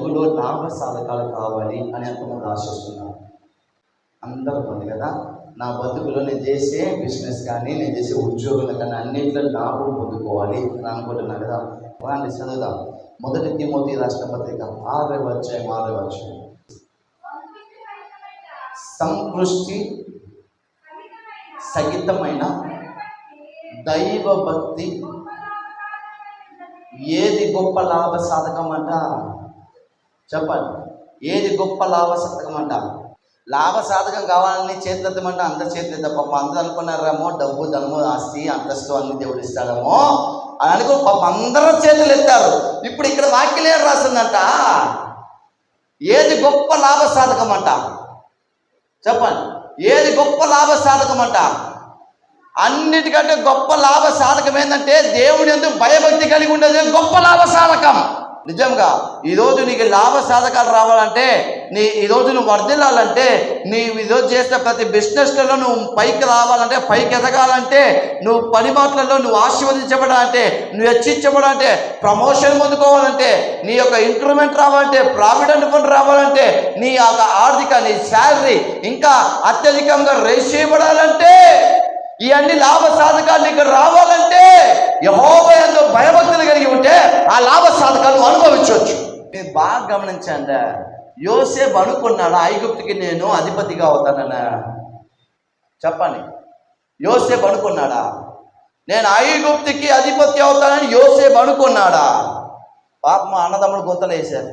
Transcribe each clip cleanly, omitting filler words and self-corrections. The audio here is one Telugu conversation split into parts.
బతుకులో లాభ సాధకాలు కావాలి అని ఎంతమంది ఆశిస్తున్నారు? అందరూ ఉంది కదా. నా బతుకులో నేను చేసే బిజినెస్ కానీ నేను చేసే ఉద్యోగం కానీ అన్నింటిలో లాభం పొందుకోవాలి అని అనుకుంటున్నా కదా. వాడిని చదువుదాం. 1 తిమోతి రాసిన పత్రిక 6వ అధ్యాయం. సంకృష్టి సహితమైన దైవ భక్తి ఏది గొప్ప లాభ సాధకం అంట? చెప్పండి, ఏది గొప్ప లాభ సాధకం అంట? లాభ సాధకం కావాలని చేతులెత్తమంటే అందరు చేతులు పాప అందరూ అనుకున్నారేమో డబ్బు ధనము ఆస్తి అంతస్తు అన్ని దేవుడు ఇస్తాడేమో అని అనుకో పాప అందరూ చేతులు ఎత్తారు. ఇప్పుడు ఇక్కడ వాక్యం ఏం రాస్తుందంట? ఏది గొప్ప లాభ సాధకం అంట? చెప్పండి, ఏది గొప్ప లాభ సాధకం అంట? అన్నిటికంటే గొప్ప లాభ సాధకం ఏంటంటే దేవుని యందు భయభక్తి కలిగి ఉండేది గొప్ప లాభ సాధకం. నిజంగా ఈరోజు నీకు లాభ సాధకాలు రావాలంటే, ఈరోజు నువ్వు వర్ధిల్లాలంటే, ఈరోజు చేస్తే ప్రతి బిజినెస్లలో నువ్వు పైకి రావాలంటే, పైకి ఎదగాలంటే, నువ్వు పనిబాట్లలో నువ్వు ఆశీర్వదించబడాలంటే, నువ్వు హెచ్చించబడాలంటే, ప్రమోషన్ పొందుకోవాలంటే, నీ యొక్క ఇంక్రిమెంట్ రావాలంటే, ప్రావిడెంట్ ఫండ్ రావాలంటే, నీ యొక్క ఆర్థిక నీ శాలరీ ఇంకా అత్యధికంగా రేస్ చేయబడాలంటే, ఇవన్నీ లాభ సాధకాలు నీకు రావాలంటే యెహోవా యందు భయభక్తులు కలిగి ఉంటే ఆ లాభ సాధకాలు అనుభవించవచ్చు. మీరు బాగా గమనించండి. యోసేపు అనుకున్నాడు ఐగుప్తుకి నేను అధిపతిగా అవుతానన్నా? చెప్పండి, యోసేపు అనుకున్నాడా? నేను ఐగుప్తుకి అధిపతి అవుతానని యోసేపు అనుకున్నాడా? పాపం అన్నదమ్ముడు గుంతలు వేశారు.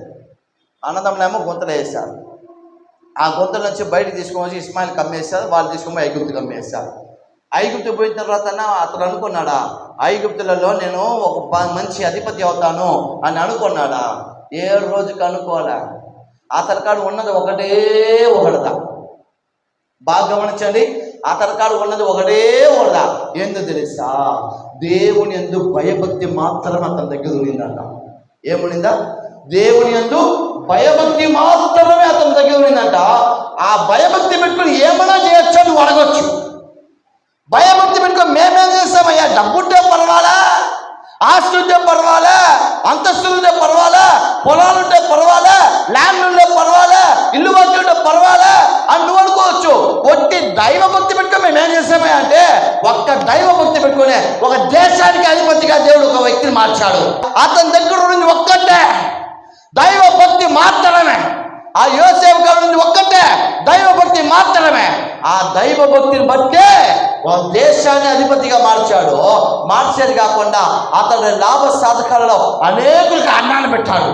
అన్నదమ్ములేమో గుంతలు వేశారు. ఆ గుంతల నుంచి బయటకు తీసుకొని ఇస్మాయిల్ కమ్మేశారు. వాళ్ళు తీసుకొని ఐగుప్తుకి కమ్మేశారు. ఐగుప్తు పోయిన తర్వాత అతను అనుకున్నాడా ఐగుప్తులలో నేను ఒక మంచి అధిపతి అవుతాను అని అనుకున్నాడా? ఏ రోజుకి అనుకోవాలా? అతని కాడు ఉన్నది ఒకటిదా. బాగా గమనించండి, అతని కాడు ఉన్నది ఒకటిదా. ఎందుకు తెలుసా? దేవుని యందు భయభక్తి మాత్రం అతని దగ్గర ఉన్నిందంట. ఏమునిందా? దేవుని యందు భయభక్తి మాత్రమే అతని దగ్గర ఉన్నిందంట. ఆ భయభక్తి పెట్టుకుని ఏమైనా చేయొచ్చు నువ్వు అడగొచ్చు. భయభక్తి పెట్టుకొని మేమేం చేస్తామయ్యా? డబ్బుంటే పర్వాలా, ఆస్తి ఉంటే పర్వాలా, అంతస్తులు ఉంటే పర్వాలా, పొలాలుంటే పర్వాలా, ల్యాండ్ ఉంటే పర్వాలా, ఇల్లు వాకి ఉంటే పర్వాలా అని నువ్వు అనుకోవచ్చు. ఒట్టి దైవభక్తి పెట్టుకొని మేమేం చేస్తామయ్యా అంటే, ఒక్క దైవభక్తి పెట్టుకునే ఒక దేశానికి అధిపతిగా దేవుడు ఒక వ్యక్తిని మార్చాడు. అతని దగ్గర నుండి ఒక్కటే దైవభక్తి మాత్రమే. ఆ యోసేపు గారి నుండి ఒక్కటే దైవభక్తి మాత్రమే. ఆ దైవభక్తిని బట్టే ఒక దేశాన్ని అధిపతిగా మార్చాడు. మార్చేది కాకుండా అతని లాభ సాధకాలలో అనేకులకు అన్నాన్ని పెట్టాడు,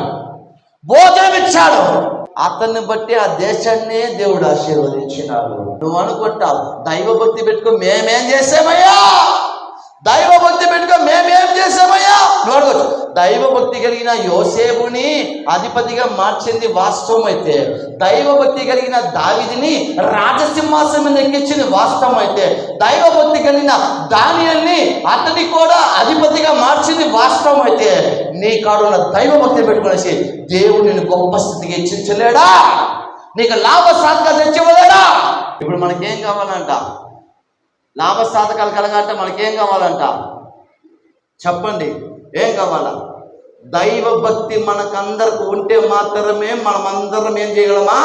భోజనం ఇచ్చాడు. అతన్ని బట్టి ఆ దేశాన్నే దేవుడు ఆశీర్వదించినాడు. నువ్వు అనుకుంటావు దైవభక్తి పెట్టుకో మేమేం చేసామయ్యా, దైవభక్తి పెట్టుకో మేమేం చేసామయ్యా నువ్వు అడగచ్చు. దైవభక్తి కలిగిన యోసేపుని అధిపతిగా మార్చింది వాస్తవం అయితే, దైవభక్తి కలిగిన దావీదుని రాజసింహాసనం మీద ఎక్కించింది వాస్తవం అయితే, దైవభక్తి కలిగిన దానియేలుని అతని కూడా అధిపతిగా మార్చింది వాస్తవం అయితే, నీ కాడున్న దైవభక్తి పెట్టుకునేసి దేవుడు నిన్ను గొప్ప స్థితికి హెచ్చించలేడా? నీకు లాభ సాధకాలు తెచ్చివ్వలేడా? ఇప్పుడు మనకేం కావాలంట? లాభ సాధకాలు కలగాలంటే మనకేం కావాలంట? చెప్పండి, ఏం కావాలా? దైవభక్తి మనకందరికి ఉంటే మాత్రమే మనమందరం ఏం చేయగలమా?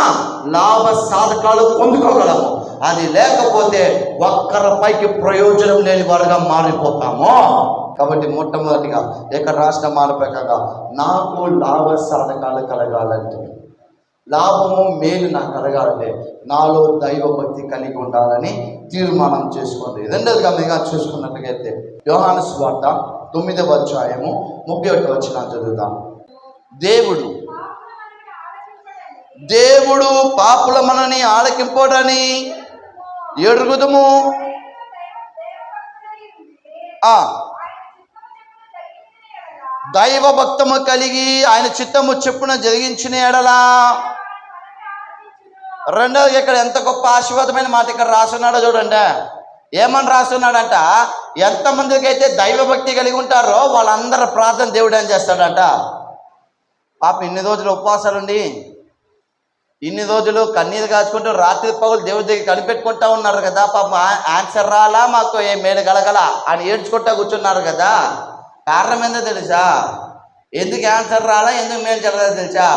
లాభ సాధకాలు పొందుకోగలము. అది లేకపోతే ఒక్కరిపైకి ప్రయోజనం లేని వాడుగా మారిపోతాము. కాబట్టి మొట్టమొదటిగా ఇక్కడ రాసిన మాట ప్రకారంగా నాకు లాభ సాధకాలు కలగాలంటే, లాభము మేలు నాకు కలగాలంటే నాలో దైవభక్తి కలిగి ఉండాలని తీర్మానం చేసుకోండి. రెండోదిగా మీరు చూసుకున్నట్లయితే యోహాను సువార్త 9వ అధ్యాయము 31వ వచనం చదువుతాం. దేవుడు పాపుల మనని ఆలకింపడని ఎరుగుదుము. దైవ భక్తము కలిగి ఆయన చిత్తము చెప్పున జరిగించిన ఎడలా. రెండోది ఇక్కడ ఎంత గొప్ప ఆశీర్వాదమైన మాట ఇక్కడ రాస్తున్నాడో చూడండి. ఏమని రాస్తున్నాడంట? ఎంతమందికి అయితే దైవభక్తి కలిగి ఉంటారో వాళ్ళందరూ ప్రార్థన దేవుడు ఏం చేస్తాడంట? పాప ఇన్ని రోజులు ఉపవాసాలుండి, ఇన్ని రోజులు కన్నీరు కాచుకుంటూ రాత్రి పగులు దేవుడి దగ్గర కనిపెట్టుకుంటా ఉన్నారు కదా. పాప ఆన్సర్ రాలా, మాకు ఏ మేలు కలగల అని ఏడ్చుకుంటా కూర్చున్నారు కదా. కారణం ఏందో తెలుసా? ఎందుకు ఆన్సర్ రాలా, ఎందుకు మేలు జరగదో తెలుసా?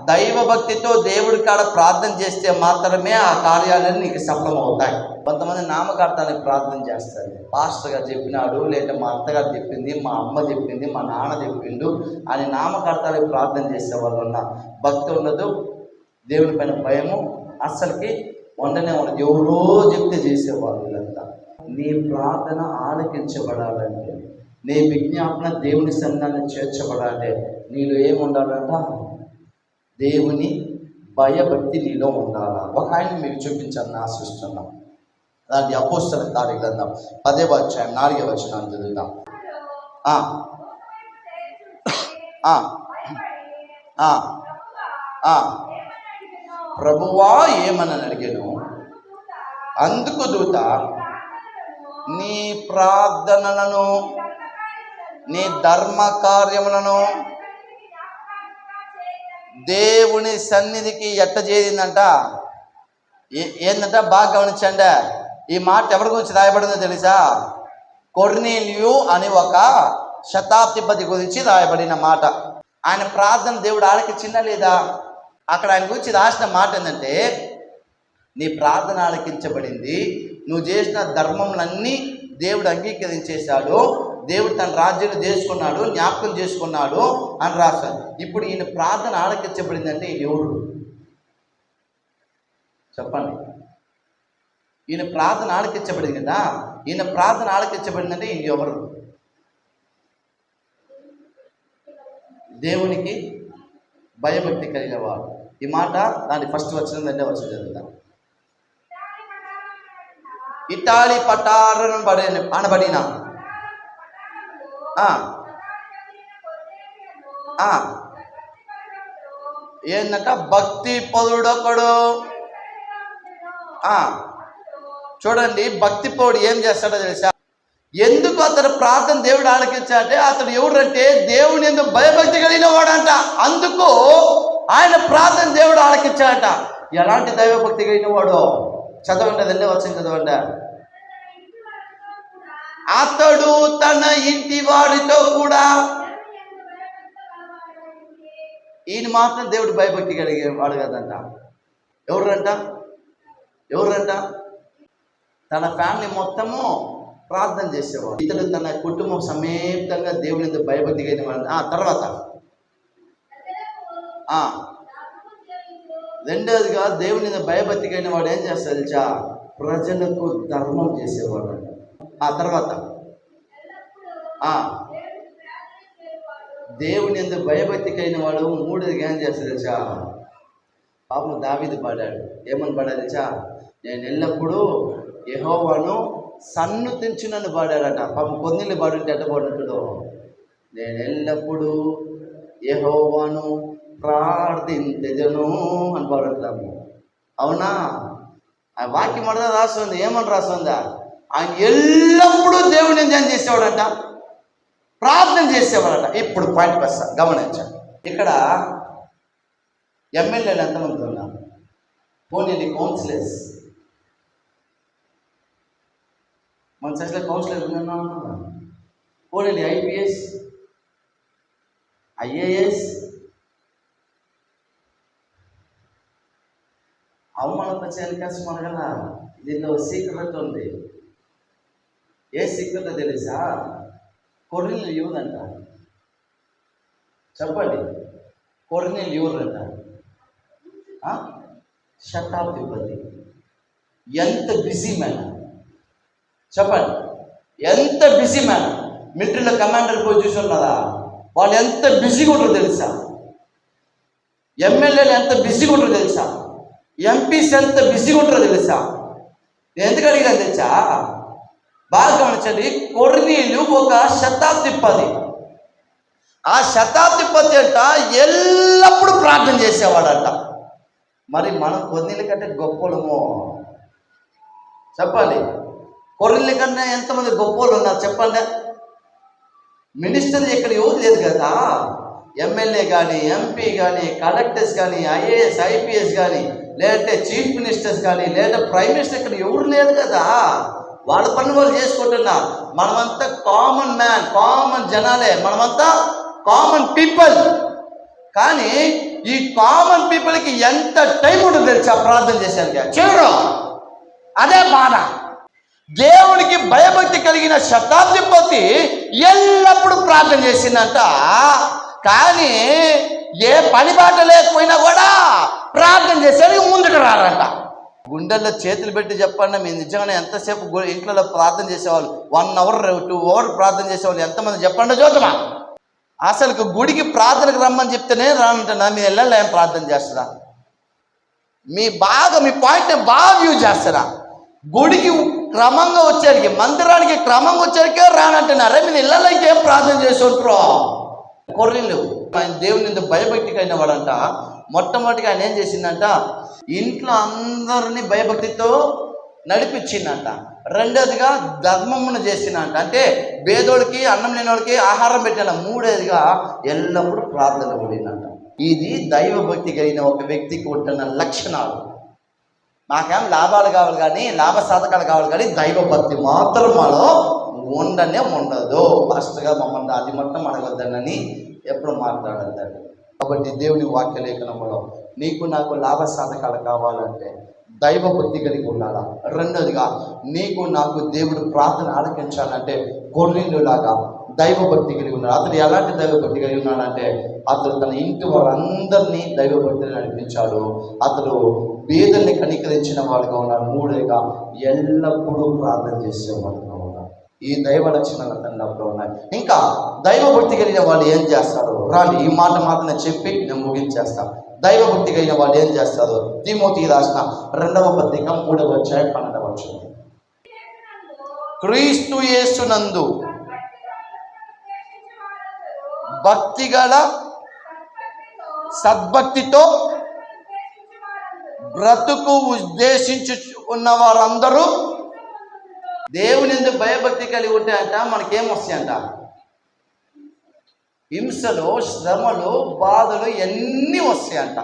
దైవ భక్తితో దేవుడి కాడ ప్రార్థన చేస్తే మాత్రమే ఆ కార్యాలన్నీ నీకు సఫలం అవుతాయి. కొంతమంది నామకార్థానికి ప్రార్థన చేస్తారు. పాస్టర్ గారు చెప్పినాడు, లేదా మా అత్తగారు చెప్పింది, మా అమ్మ చెప్పింది, మా నాన్న చెప్పిండు అని నామకార్థానికి ప్రార్థన చేసే వాళ్ళు ఉన్నారు. భక్తి ఉండదు, దేవుని పైన భయము అస్సలకి ఉండనే ఉండదు. ఎవరో చెప్తే చేసేవాళ్ళు వీళ్ళంతా. నీ ప్రార్థన ఆలకించబడాలంటే, నీ విజ్ఞాపన దేవుని సన్నిధానం చేర్చబడాలి. నీలో ఏముండాలంట? దేవుని భయభక్తి నీలో ఉండాలా. ఒక ఆయన మీకు చూపించాలని ఆశిస్తున్నాం. అలాంటి అపోస్తల కార్యగ్రంథం 10వ అధ్యాయం 4వ వచనం చదువుతాం. ప్రభువా ఏమని అడిగాను? అందుకు దూత, నీ ప్రార్థనలను, నీ ధర్మ కార్యములను దేవుని సన్నిధికి ఎట్ట చేరిందంట. ఏందంట? బాగా గమనించండి. ఈ మాట ఎవరి గురించి రాయబడిందో తెలుసా? కొర్నేలియు అని ఒక శతాబ్దిపతి గురించి రాయబడిన మాట. ఆయన ప్రార్థన దేవుడు ఆలకించిందా లేదా? అక్కడ ఆయన గురించి రాసిన మాట ఏంటంటే, నీ ప్రార్థన ఆలకించబడింది, నువ్వు చేసిన ధర్మములన్నీ దేవుడు అంగీకరించేశాడు, దేవుడు తన రాజ్యాన్ని చేసుకున్నాడు, జ్ఞాపకం చేసుకున్నాడు అని రాశాడు. ఇప్పుడు ఈయన ప్రార్థన ఆలకించబడిందంటే ఈయన ఎవరు చెప్పండి? ఈయన ప్రార్థన ఆలకించబడింది కదా, ఈయన ప్రార్థన ఆలకించబడిందంటే ఈయన ఎవరు? దేవునికి భయభక్తి కలిగిన వాడు. ఈ మాట దాని ఫస్ట్ వచనం, రెండవ వచనం చదువుతాం. ఇటాలి పటారను అనబడిన ఏంటంట? భక్తి పరుడొకడు. చూడండి, భక్తి పౌరుడు ఏం చేస్తాడో తెలుసా? ఎందుకు అతను ప్రార్థన దేవుడు ఆలకించాడంటే, అతడు ఎవడంటే దేవుని ఎందుకు భయభక్తి కలిగిన వాడంట. అందుకు ఆయన ప్రార్థన దేవుడు ఆలకించాడట. ఎలాంటి దైవభక్తి కలిగిన వాడు? చదవండి, రెండవ వచనం చదవండి. అతడు తన ఇంటి వాడితో కూడా, ఈయన మాత్రం దేవుడు భయభక్తి కలిగే వాడు కదంట. ఎవరంట? తన ఫ్యామిలీ మొత్తము ప్రార్థన చేసేవాడు. ఇతడు తన కుటుంబం సమేతంగా దేవుని భయభక్తి కలిగిన వాడు. తర్వాత రెండోదిగా దేవుని భయభక్తి కలిగిన వాడు ఏం చేస్తాడు తెలుసా? ప్రజలకు ధర్మం చేసేవాడు. తర్వాత దేవుని ఎందుకు భయభక్తి కలిగిన వాడు మూడోదిగా ఏం చేస్తాడు తెలుసా? పాపం దావీదు పాడాడు. ఏమని పాడాడు తెలుసా? నేను ఎల్లప్పుడూ యెహోవాను సన్నుతించునని పాడాడట. పాపం కొన్నిళ్ళు పాడుంటే ఎట్ట పాడుంటాడు? నేను ఎల్లప్పుడూ యెహోవాను ప్రార్థించెదను అని పాడుతాము. అవునా? ఆ వాక్యం అర్థం రాస్తుంది. ఏమని రాస్తుందా? ఆయన ఎల్లప్పుడూ దేవుని ఏం చేసేవాడంట? ప్రార్థన చేసేవాడట. ఇప్పుడు పాయింట్కి వస్తా, గమనించండి. ఇక్కడ ఎమ్మెల్యేలు ఎంతమంది ఉన్నారు? పోనీ కౌన్సిలర్స్, మన చర్చలో కౌన్సిలర్ ఉన్నా, పోనీ ఐపీఎస్, ఐఏఎస్, అవమానపరిచే అవకాశం మన కదా. దీనిలో సీక్రెట్ ఉంది. ఏ సీక్రెట్ తెలుసా? కొర్నేలియు యూదంట. చెప్పండి, కొర్నేలియు యూదంట. శతాబ్దిపతి. ఎంత బిజీ మ్యాన్ చెప్పండి, ఎంత బిజీ మ్యాన్. మిలిటరీలో కమాండర్ పోయి చూసుకున్నారా? వాళ్ళు ఎంత బిజీగా ఉంటారో తెలుసా? ఎమ్మెల్యేలు ఎంత బిజీగా ఉంటారో తెలుసా? ఎంపీస్ ఎంత బిజీగా ఉంటారో తెలుసా? నేను ఎందుకు అడిగాను తెలుసా? బాగా గమనించండి. కొర్నేలియు ఒక శతాబ్దిపతి. ఆ శతాబ్దిపతి అంట ఎల్లప్పుడూ ప్రార్థన చేసేవాడంట. మరి మనం కొర్నేలియు కంటే గొప్పలమో చెప్పండి. కొర్నేలియు కన్నా ఎంతమంది గొప్పలు ఉన్నారు చెప్పండి. మినిస్టర్లు ఇక్కడ ఎవరు లేదు కదా. ఎమ్మెల్యే కానీ, ఎంపీ కానీ, కలెక్టర్స్ కానీ, ఐఏఎస్, ఐపీఎస్ కానీ, లేదంటే చీఫ్ మినిస్టర్స్ కానీ, లేదా ప్రైమ్ మినిస్టర్ ఇక్కడ ఎవరు లేదు కదా. వాళ్ళ పని వాళ్ళు చేసుకుంటున్నా. మనమంతా కామన్ మ్యాన్, కామన్ జనాలే, మనమంతా కామన్ పీపుల్. కానీ ఈ కామన్ పీపుల్కి ఎంత టైం ఉంటుంది తెలుసా ప్రార్థన చేశానికి? చివరు అదే బాధ. దేవుడికి భయభక్తి కలిగిన శతాధిపతి ఎల్లప్పుడూ ప్రార్థన చేసిందంట. కానీ ఏ పని బాట లేకపోయినా కూడా ప్రార్థన చేసేది ముందుకు రారంట. గుండెల్లో చేతులు పెట్టి చెప్పండి, మీరు నిజంగానే ఎంతసేపు ఇంట్లో ప్రార్థన చేసేవాళ్ళు? 1 hour 2 hours ప్రార్థన చేసేవాళ్ళు ఎంతమంది చెప్పండి చూద్దామా? అసలు గుడికి ప్రార్థనకు రమ్మని చెప్తేనే రానంటున్నా, మీ ఇళ్ళల్లో ఏం ప్రార్థన చేస్తారా? మీ పాయింట్ని బాగా యూజ్ చేస్తారా? గుడికి క్రమంగా వచ్చేసరికి, మందిరానికి క్రమంగా వచ్చేసరికే రానంటున్నారే, మీరు ఇళ్ళల్లో ఇంకేం ప్రార్థన చేసి ఉంటారో? కొర్రీలు ఆయన దేవుని ఎందుకు భయభక్తికి అయిన వాడంట. మొట్టమొదటిగా ఆయన ఏం చేసిందంట, ఇంట్లో అందరినీ భయభక్తితో నడిపించిందంట. రెండోదిగా ధర్మమును చేసిందంట, అంటే పేదోడికి అన్నం లేని వాడికి ఆహారం పెట్టిన. మూడోదిగా ఎల్లప్పుడూ ప్రార్థన కూడిందంట. ఇది దైవభక్తి కలిగిన ఒక వ్యక్తికి ఉంటున్న లక్షణాలు. నాకేం లాభాలు కావాలి కానీ, లాభ సాధకాలు కావాలి కానీ, దైవభక్తి మాత్రం మనలో ఉండదు. ఫాస్ట్గా మమ్మల్ని అది మొత్తం అడగొద్దనని ఎప్పుడు మాట్లాడద్దండి. కాబట్టి దేవుని వాక్య లేఖనంలో నీకు నాకు లాభ సాధకాలు కావాలంటే దైవభక్తి కలిగి ఉండాలా. రెండోదిగా నీకు నాకు దేవుడు ప్రార్థన ఆలకించాలంటే గొర్రెలులాగా దైవభక్తి కలిగి ఉన్నాడు. అతడు ఎలాంటి దైవభక్తి కలిగి ఉన్నాడంటే, అతడు తన ఇంటి వారందరినీ దైవభక్తిని నడిపించాడు. అతడు పేదల్ని కనికరించిన వాడుగా ఉన్నాడు. మూడోగా ఎల్లప్పుడూ ప్రార్థన చేసేవాడుగా ఉన్నాడు. ఈ దైవ లక్షణాలు అతనిలో ఉన్నాయి. ఇంకా దైవభక్తి కలిగిన వాళ్ళు ఏం చేస్తారు? రాని ఈ మాట మాత్రం చెప్పి నేను ముగించేస్తాను. దైవభక్తి కలిగిన వాళ్ళు ఏం చేస్తారు? తిమోతికి రాసిన 2వ పత్రిక 3వ అధ్యాయం 12వ వచనం. క్రీస్తు యేసునందు భక్తి గల సద్భక్తితో బ్రతుకు ఉద్దేశించు ఉన్న వారందరూ దేవుని ఎందుకు భయభక్తి కలిగి ఉంటే అంట మనకేమొస్తాయంట? హింసలు, శ్రమలు, బాధలు ఎన్ని వస్తాయంట.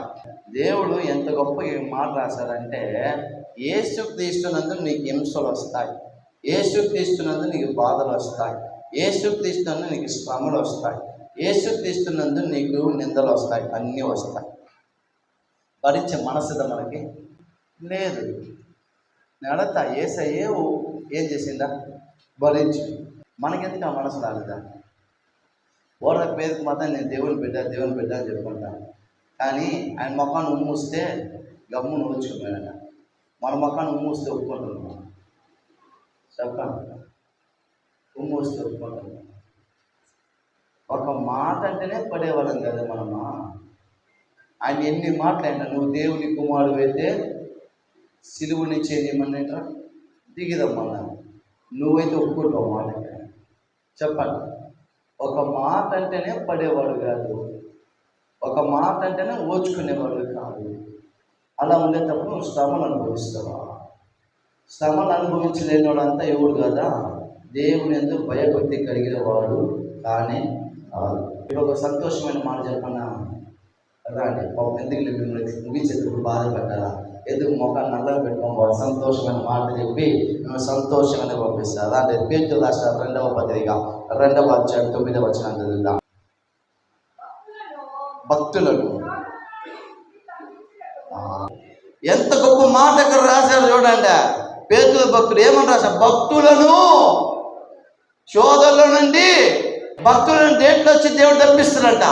దేవుడు ఎంత గొప్ప మాట రాశారంటే, యేసుక్రీస్తునందు నీకు హింసలు వస్తాయి, యేసుక్రీస్తునందు నీకు బాధలు వస్తాయి, యేసుక్రీస్తునందు నీకు శ్రమలు వస్తాయి, యేసుక్రీస్తునందు నీకు నిందలు వస్తాయి, అన్నీ వస్తాయి. భరించే మనసుదా మనకి లేదు. నడతా యేసయ్యే ఏం చేసిందా? భరించి. మనకెందుకు ఆ మనసు రాలేదా? ఓడ పేరుకు మాత్రం నేను దేవుని బిడ్డ అని చెప్పుకుంటాను. కానీ ఆయన మొఖాన్ని ఉమ్మూస్తే గమ్మును ఊచుకున్నాడట. మన మొఖాన్ని ఉమ్మూస్తే ఒప్పుకుంటున్నాం. చెప్పండి, ఉమ్మూస్తే ఒప్పుకుంటున్నాం. ఒక మాట అంటేనే పడేవాళ్ళం కదా మనమా. ఆయన ఎన్ని మాటలైనా, నువ్వు దేవుని కుమారుడు అయితే సిలువ నుంచి ఏమన్నా దిగిదమ్మన్నా, నువ్వైతే ఒప్పుకుంటావు మాట. చెప్పండి, ఒక మాట అంటేనే పడేవాడు కాదు, ఒక మాట అంటేనే ఓచుకునేవాడు కాదు. అలా ఉండేటప్పుడు నువ్వు శ్రమను అనుభవిస్తావా? శ్రమను అనుభవించలేనివాడు అంతా ఎవడు కదా? దేవుని ఎందుకు భయభక్తి కలిగిన వాడు కానీ కాదు. ఇప్పుడు ఒక సంతోషమైన మాట చెప్పన్నా రాండి. ఎందుకు మిమ్మల్ని ముగించేటప్పుడు బాధపడ్డారా? ఎందుకు మొఖాన్ని నల్లగా పెట్టుకోవాలి? సంతోషమైన మాట చెప్పి మేము సంతోషంగానే పంపిస్తారు. అంటే పేతురు రాసిన 2వ పత్రిక 2వ అధ్యాయం 9వ వచనం చదువుదాం. భక్తులను ఎంత గొప్ప మాట ఇక్కడ రాశారు చూడండి. పేతురు భక్తుడు ఏమని రాశారు? భక్తులను శోధనల నుండి, భక్తులను దేంట్లో వచ్చి దేవుడు తప్పిస్తున్నాడంట.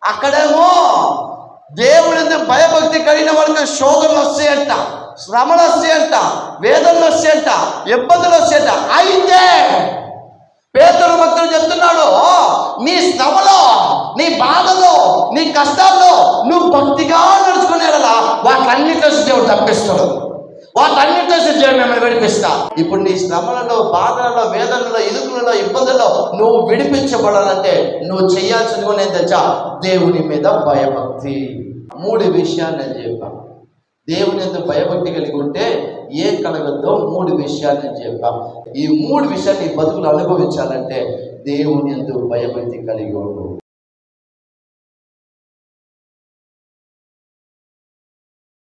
అక్కడేమో దేవుడి భయభక్తి కలిగిన వాళ్ళకి శోధనలు వస్తాయంట, శ్రమలు వస్తాయంట, వేదనలు వస్తాయంట, ఇబ్బందులు వస్తాయంట. అయితే పేతురు భక్తుడు చెప్తున్నాడు, నీ శ్రమలో, నీ బాధలో, నీ కష్టాల్లో నువ్వు భక్తిగా నడుచుకునేలా వాటన్నిటిలో దేవుడు తప్పిస్తాడు, వాటన్నిటిలో దేవుడు మిమ్మల్ని విడిపిస్తా. ఇప్పుడు నీ శ్రమలలో, బాధలలో, వేదనలో, ఇరుకులలో, ఇబ్బందుల్లో నువ్వు విడిపించబడాలంటే నువ్వు చేయాల్సింది కూడా నేను తెచ్చా, దేవుని మీద భయభక్తి. 3 విషయాలు నేను చెప్పాను. దేవుని ఎందుకు భయభక్తి కలిగి ఉంటే ఏం కలగద్దో 3 విషయాలు నేను చెప్పాను. ఈ 3 విషయాలు నీ బతుకులు అనుభవించాలంటే దేవుని ఎందుకు భయభక్తి కలిగి ఉండు.